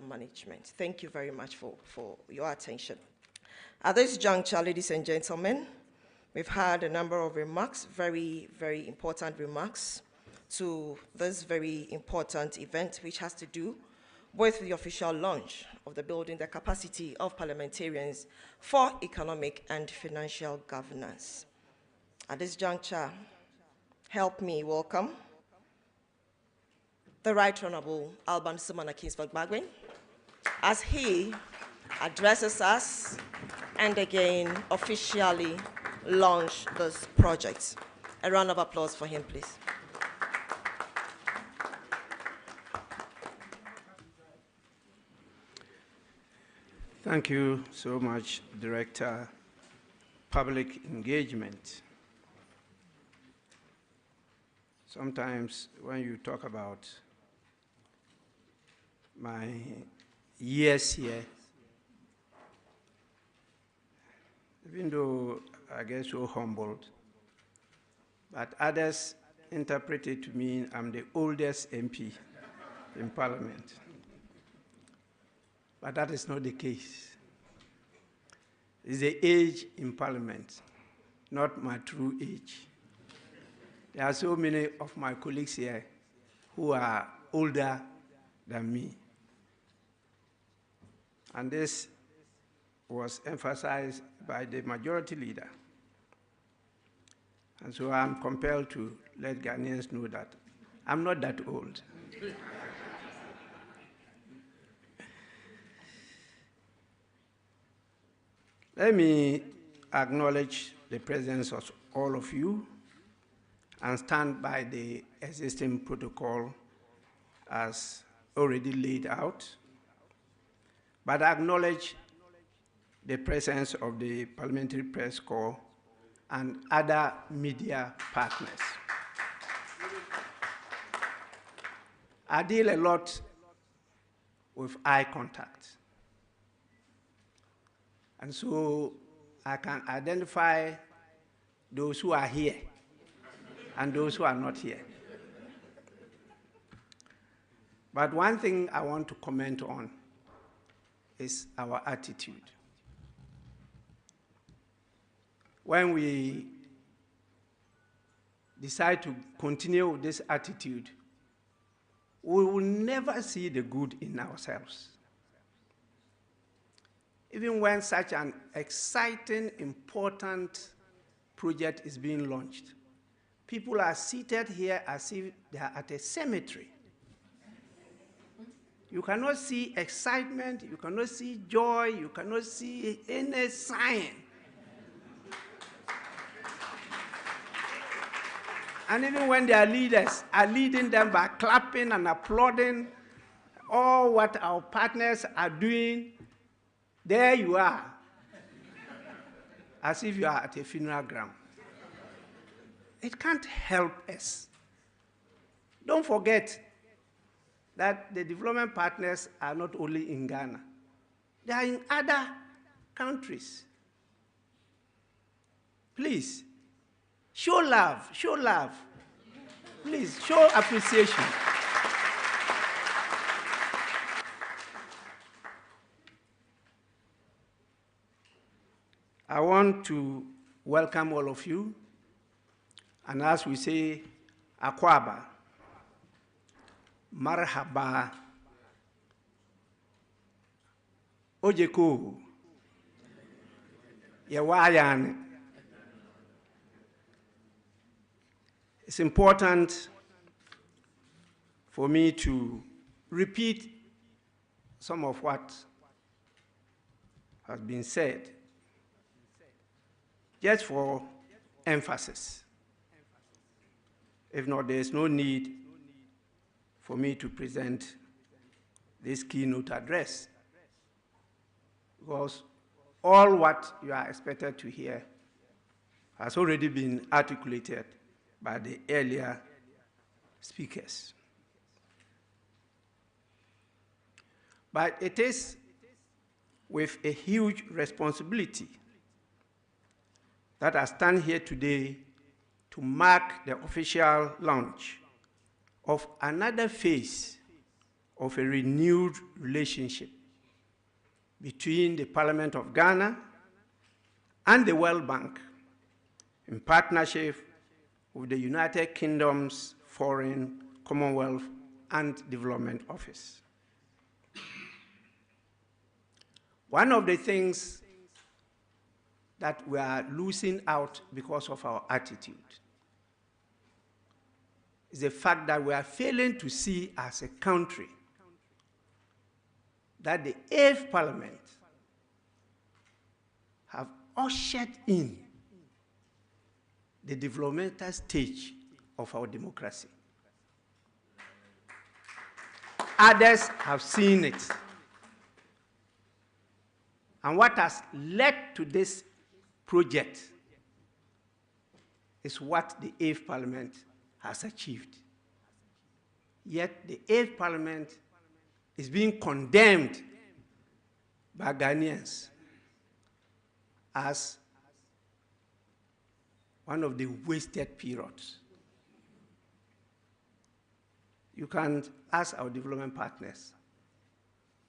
management. Thank you very much for your attention. At this juncture, ladies and gentlemen, we've had a number of remarks, very, very important remarks to this very important event, which has to do with the official launch of the Building the Capacity of Parliamentarians for Economic and Financial Governance. At this juncture, help me welcome the Right Honorable Alban Sumana Kingsford-Bagwin as he addresses us and again officially launch this project. A round of applause for him, please. Thank you so much, Director, Public Engagement. Sometimes when you talk about my years here, even though I get so humbled, but others interpret it to mean I'm the oldest MP in Parliament. But that is not the case. It's the age in Parliament, not my true age. There are so many of my colleagues here who are older than me. And this was emphasized by the majority leader. And so I'm compelled to let Ghanaians know that I'm not that old. Let me acknowledge the presence of all of you and stand by the existing protocol as already laid out, but acknowledge the presence of the Parliamentary Press Corps and other media partners. I deal a lot with eye contact. And so I can identify those who are here and those who are not here. But one thing I want to comment on is our attitude. When we decide to continue with this attitude, we will never see the good in ourselves. Even when such an exciting, important project is being launched, people are seated here as if they are at a cemetery. You cannot see excitement, you cannot see joy, you cannot see any sign. And even when their leaders are leading them by clapping and applauding all what our partners are doing, there you are, as if you are at a funeral ground. It can't help us. Don't forget that the development partners are not only in Ghana. They are in other countries. Please, show love, show love. Please, show appreciation. I want to welcome all of you, and as we say, Akwaba, Marhaba, Ojeko, Yawayan. It's important for me to repeat some of what has been said, just for emphasis. If not, there is no need for me to present this keynote address, because all what you are expected to hear has already been articulated by the earlier speakers. But it is with a huge responsibility that I stand here today to mark the official launch of another phase of a renewed relationship between the Parliament of Ghana and the World Bank in partnership with the United Kingdom's Foreign, Commonwealth, and Development Office. One of the things that we are losing out because of our attitude is the fact that we are failing to see as a country that the 8th Parliament have ushered in the developmental stage of our democracy. Others have seen it. And what has led to this project is what the 8th Parliament has achieved. Yet the 8th Parliament is being condemned by Ghanaians as one of the wasted periods. You can ask our development partners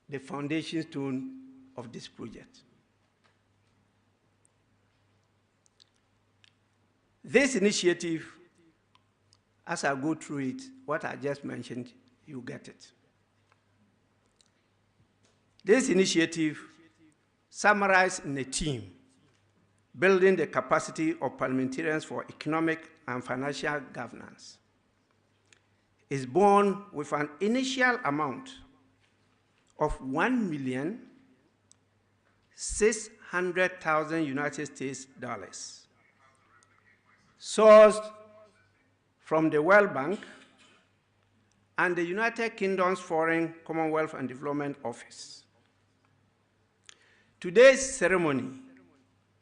the foundation stone of this project. This initiative, as I go through it, what I just mentioned, you get it. This initiative, summarized in a theme, building the capacity of parliamentarians for economic and financial governance, is born with an initial amount of $1,600,000 United States dollars, sourced from the World Bank and the United Kingdom's Foreign, Commonwealth, and Development Office. Today's ceremony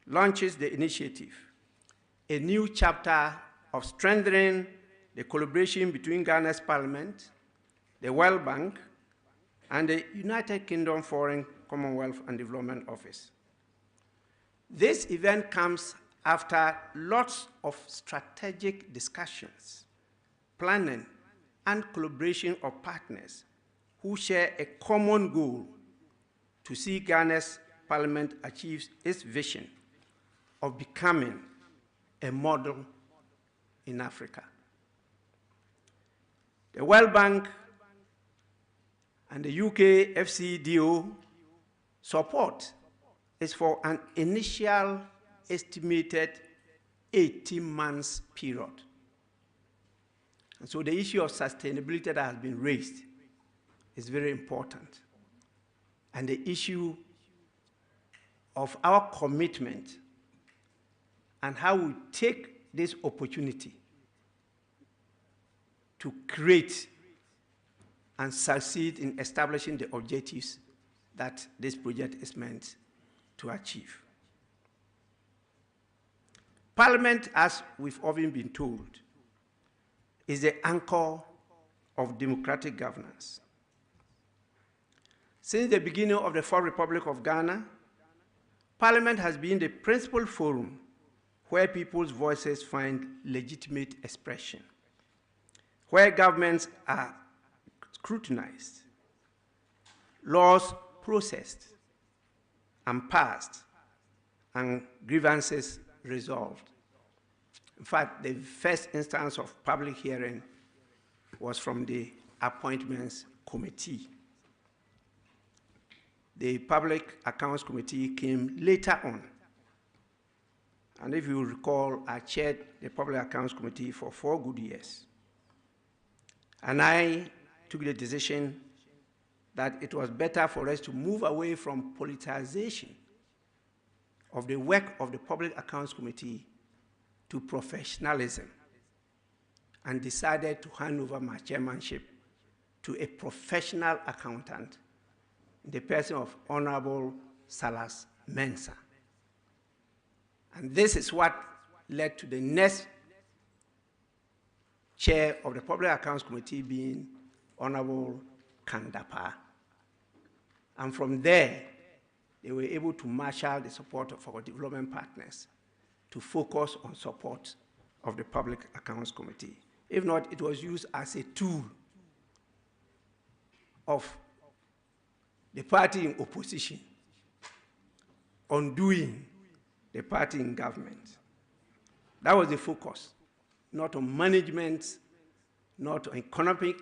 launches the initiative, a new chapter of strengthening the collaboration between Ghana's Parliament, the World Bank, and the United Kingdom Foreign, Commonwealth, and Development Office. This event comes after lots of strategic discussions, planning, and collaboration of partners who share a common goal to see Ghana's Parliament achieve its vision of becoming a model in Africa. The World Bank and the UK FCDO support is for an initial estimated 18 months period. And so the issue of sustainability that has been raised is very important. And the issue of our commitment and how we take this opportunity to create and succeed in establishing the objectives that this project is meant to achieve. Parliament, as we've often been told, is the anchor of democratic governance. Since the beginning of the Fourth Republic of Ghana, Parliament has been the principal forum where people's voices find legitimate expression, where governments are scrutinized, laws processed and passed, and grievances resolved. In fact, the first instance of public hearing was from the Appointments Committee. The Public Accounts Committee came later on. And if you recall, I chaired the Public Accounts Committee for 4 good years. And I took the decision that it was better for us to move away from politicization of the work of the Public Accounts Committee to professionalism, and decided to hand over my chairmanship to a professional accountant, in the person of Honorable Salas Mensah. And this is what led to the next chair of the Public Accounts Committee being Honorable Kandapa. And from there, they were able to marshal the support of our development partners to focus on support of the Public Accounts Committee. If not, it was used as a tool of the party in opposition, undoing the party in government. That was the focus, not on management, not on economic,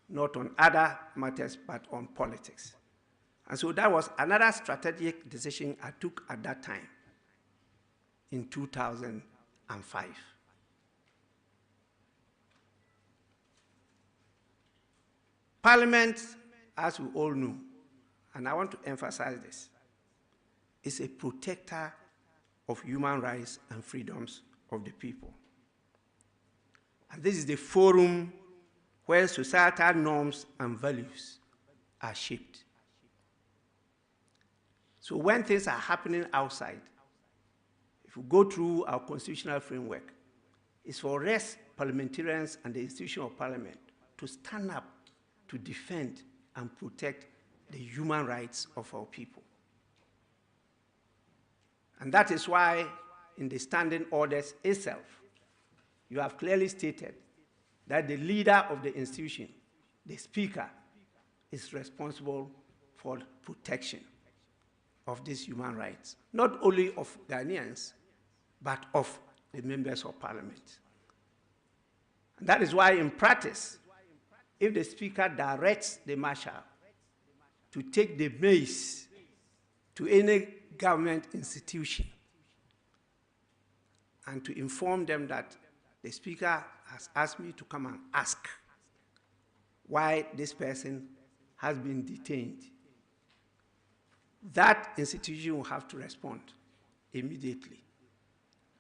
not on other matters, but on politics. And so that was another strategic decision I took at that time in 2005. Parliament, as we all know, and I want to emphasize this, is a protector of human rights and freedoms of the people. And this is the forum where societal norms and values are shaped. So when things are happening outside, if we go through our constitutional framework, it's for us, parliamentarians and the institution of parliament, to stand up to defend and protect the human rights of our people. And that is why in the standing orders itself, you have clearly stated that the leader of the institution, the speaker, is responsible for protection of these human rights, not only of Ghanaians, but of the members of parliament. And that is why in practice, if the speaker directs the marshal to take the mace to any government institution and to inform them that the speaker has asked me to come and ask why this person has been detained, that institution will have to respond immediately.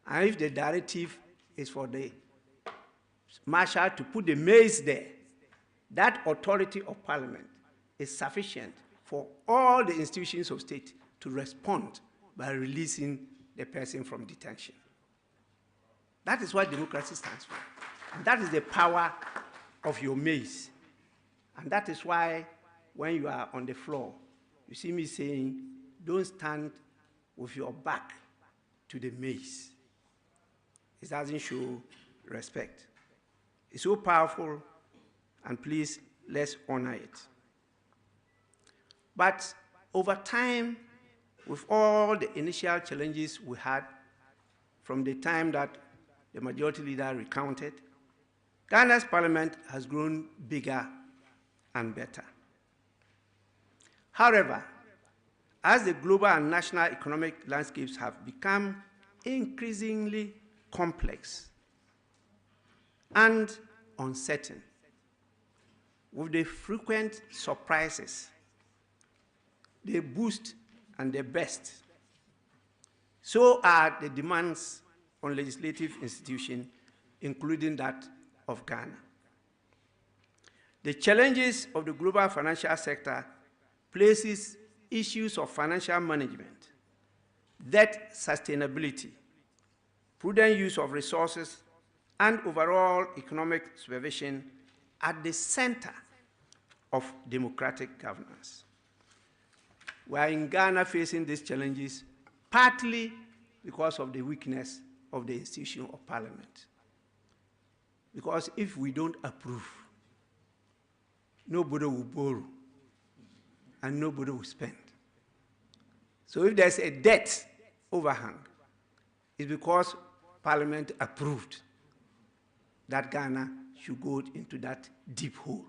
And if the directive is for the marshal to put the mace there, that authority of parliament is sufficient for all the institutions of state to respond by releasing the person from detention. That is what democracy stands for. And that is the power of your mace. And that is why when you are on the floor, you see me saying, don't stand with your back to the mace. It doesn't show respect. It's so powerful, and please, let's honor it. But over time, with all the initial challenges we had from the time that the majority leader recounted, Ghana's parliament has grown bigger and better. However, as the global and national economic landscapes have become increasingly complex and uncertain, with the frequent surprises, the boost and the best, so are the demands on legislative institutions, including that of Ghana. The challenges of the global financial sector places issues of financial management, debt sustainability, prudent use of resources, and overall economic supervision at the center of democratic governance. We are in Ghana facing these challenges partly because of the weakness of the institution of parliament. Because if we don't approve, nobody will borrow and nobody will spend. So if there's a debt overhang, it's because Parliament approved that Ghana should go into that deep hole.